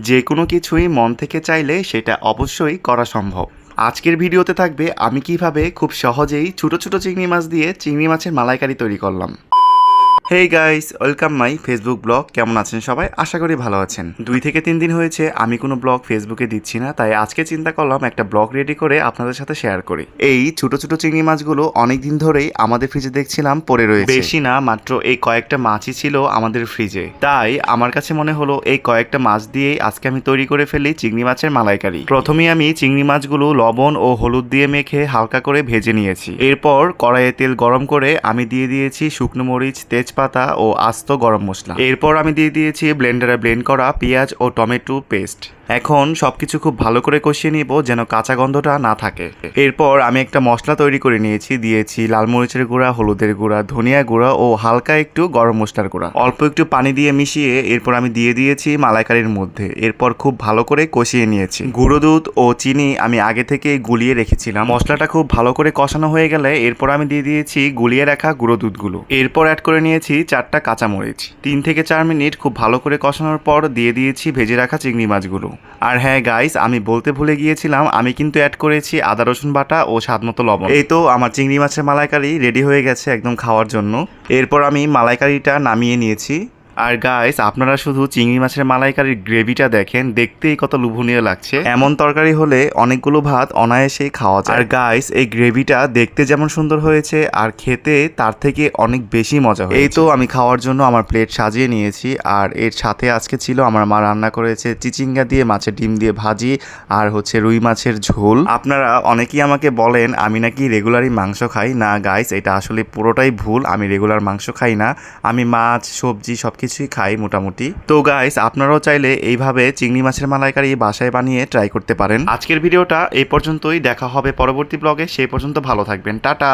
যে কোনো কিছুই মন থেকে চাইলে সেটা অবশ্যই করা সম্ভব। আজকের ভিডিওতে থাকবে আমি কিভাবে খুব সহজেই ছোট ছোট চিংড়ি মাছ দিয়ে চিংড়ি মাছের মালাইকারি তৈরি করলাম। Hey guys, welcome my Facebook blog. কেমন আছেন সবাই? আশা করি ভালো আছেন। 2 থেকে 3 দিন হয়েছে আমি কোনো ব্লগ ফেসবুকে দিচ্ছি না, তাই আজকে চিন্তা করলাম একটা ব্লগ রেডি করে আপনাদের সাথে শেয়ার করি। এই ছোট ছোট চিংড়ি মাছগুলো অনেক দিন ধরেই আমাদের ফ্রিজে দেখছিলাম পড়ে রয়েছে। বেশি না, মাত্র এই কয়েকটা মাছই ছিল আমাদের ফ্রিজে, তাই আমার কাছে মনে হলো এই কয়েকটা মাছ দিয়েই আজকে আমি তৈরি করে ফেলি চিংড়ি মাছের মালাইকারি। প্রথমেই আমি চিংড়ি মাছগুলো লবণ ও হলুদ দিয়ে মেখে হালকা করে ভেজে নিয়েছি। এরপর কড়াইয়ে তেল গরম করে আমি দিয়ে দিয়েছি শুকনো মরিচ, তেজপাতা ও আস্ত গরম মশলা। এরপর আমি দিয়ে দিয়েছি ব্লেন্ডারে ব্লেন্ড করা পেঁয়াজ ও টমেটো পেস্ট। এখন সবকিছু খুব ভালো করে কষিয়ে নিব যেন কাঁচা গন্ধটা না থাকে। এরপর আমি একটা মশলা তৈরি করে নিয়েছি, দিয়েছি লাল মরিচের গুঁড়া, হলুদের গুঁড়া, ধনিয়া গুঁড়া ও হালকা একটু গরম মশলার গুঁড়া। অল্প একটু পানি দিয়ে মিশিয়ে এরপর আমি দিয়ে দিয়েছি মালাইকারির মধ্যে। এরপর খুব ভালো করে কষিয়ে নিয়েছি। গুঁড়ো দুধ ও চিনি আমি আগে থেকে গুলিয়ে রেখেছিলাম। মশলাটা খুব ভালো করে কষানো হয়ে গেলে এরপর আমি দিয়ে দিয়েছি গুলিয়ে রাখা গুঁড়ো দুধগুলো। এরপর অ্যাড করে নিয়েছি 4টা কাঁচামরিচ। 3 থেকে 4 মিনিট খুব ভালো করে কষানোর পর দিয়ে দিয়েছি ভেজে রাখা চিংড়ি মাছগুলো। আর হ্যাঁ গাইস, আমি বলতে ভুলে গিয়েছিলাম, আমি কিন্তু অ্যাড করেছি আদা রসুন বাটা ও স্বাদমতো লবণ। এই তো আমার চিংড়ি মাছের মালাইকারি রেডি হয়ে গেছে একদম খাওয়ার জন্য। এরপর আমি মালাইকারিটা নামিয়ে নিয়েছি। আর গাইস, আপনারা শুধু চিংড়ি মাছের মালাইকারির গ্রেভিটা দেখেন, দেখতেই কত লোভনীয় লাগছে। এমন তরকারি হলে অনেকগুলো ভাত অনায়াসেই খাওয়া যায়। আর গাইস, এই গ্রেভিটা দেখতে যেমন সুন্দর হয়েছে আর খেতে তার থেকে অনেক বেশি মজা হয়েছে। এই তো আমি খাওয়ার জন্য আমার প্লেট সাজিয়ে নিয়েছি। আর এর সাথে আজকে ছিল আমার মা রান্না করেছে চিচিঙ্গা দিয়ে মাছের ডিম দিয়ে ভাজি আর রুই মাছের ঝোল। আপনারা অনেকেই আমাকে বলেন আমি নাকি রেগুলারই মাংস খাই। না গাইস, এটা আসলে পুরোটাই ভুল। আমি রেগুলার মাংস খাই না, আমি মাছ, সবজি সবকিছুই খাই মোটামুটি। তো গাইস, আপনারাও চাইলে এইভাবে চিংড়ি মাছের মালাইকারি বাসায় বানিয়ে ট্রাই করতে পারেন। আজকের ভিডিওটা এই পর্যন্তই, দেখা হবে পরবর্তী ব্লগে। সেই পর্যন্ত ভালো থাকবেন, টাটা।